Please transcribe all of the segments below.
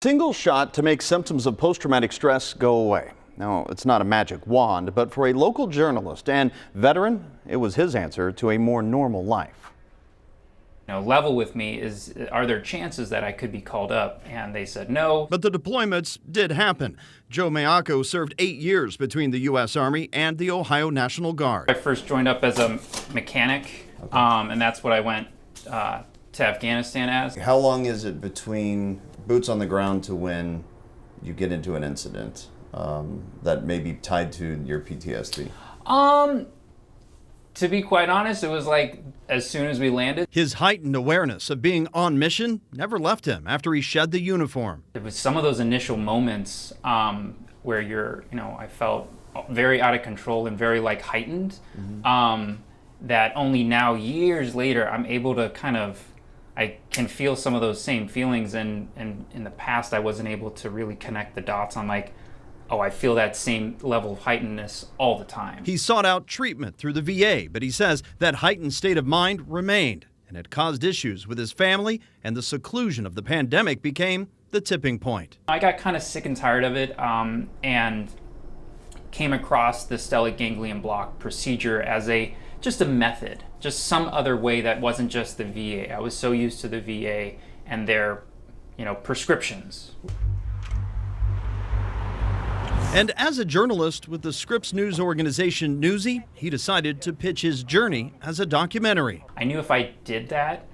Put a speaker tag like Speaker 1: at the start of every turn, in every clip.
Speaker 1: Single shot to make symptoms of post-traumatic stress go away. Now, it's not a magic wand, but for a local journalist and veteran, it was his answer to a more normal life.
Speaker 2: Level with me is, are there chances that I could be called up? And they said no.
Speaker 1: But the deployments did happen. Joey Maiocco served 8 years between the U.S. Army and the Ohio National Guard.
Speaker 2: I first joined up as a mechanic, and that's what I went to Afghanistan as.
Speaker 3: How long is it between boots on the ground to when you get into an incident that may be tied to your PTSD?
Speaker 2: To be quite honest, it was like as soon as we landed.
Speaker 1: His heightened awareness of being on mission never left him after he shed the uniform.
Speaker 2: It was some of those initial moments where I felt very out of control and very heightened, that only now years later I'm able to I can feel some of those same feelings, and in the past I wasn't able to really connect the dots on I feel that same level of heightenedness all the time.
Speaker 1: He sought out treatment through the VA, but he says that heightened state of mind remained, and it caused issues with his family, and the seclusion of the pandemic became the tipping point.
Speaker 2: I got kind of sick and tired of it, and came across the stellate ganglion block procedure as just a method, just some other way that wasn't just the VA. I was so used to the VA and their, prescriptions.
Speaker 1: And as a journalist with the Scripps news organization Newsy, he decided to pitch his journey as a documentary.
Speaker 2: I knew if I did that,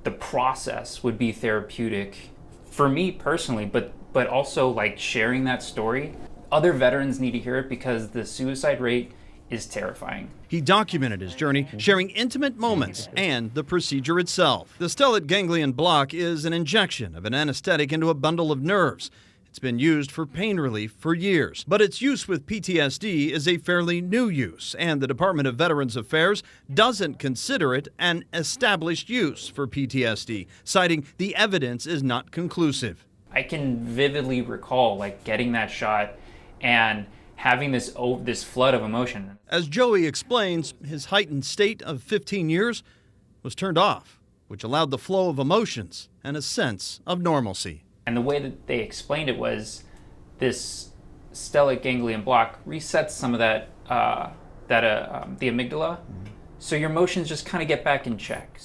Speaker 2: the process would be therapeutic for me personally, but also sharing that story. Other veterans need to hear it because the suicide rate is terrifying.
Speaker 1: He documented his journey, sharing intimate moments and the procedure itself. The stellate ganglion block is an injection of an anesthetic into a bundle of nerves. It's been used for pain relief for years, but its use with PTSD is a fairly new use, and the Department of Veterans Affairs doesn't consider it an established use for PTSD, citing the evidence is not conclusive.
Speaker 2: I can vividly recall getting that shot and having this flood of emotion.
Speaker 1: As Joey explains, his heightened state of 15 years was turned off, which allowed the flow of emotions and a sense of normalcy.
Speaker 2: And the way that they explained it was this stellate ganglion block resets some of the amygdala, so your emotions just kind of get back in check.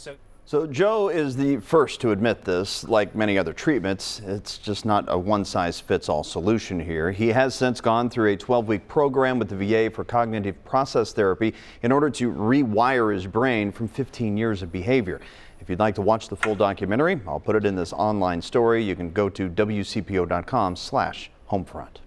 Speaker 2: So
Speaker 1: Joe is the first to admit this. Like many other treatments, it's just not a one-size-fits-all solution here. He has since gone through a 12-week program with the VA for cognitive process therapy in order to rewire his brain from 15 years of behavior. If you'd like to watch the full documentary, I'll put it in this online story. You can go to WCPO.com/homefront.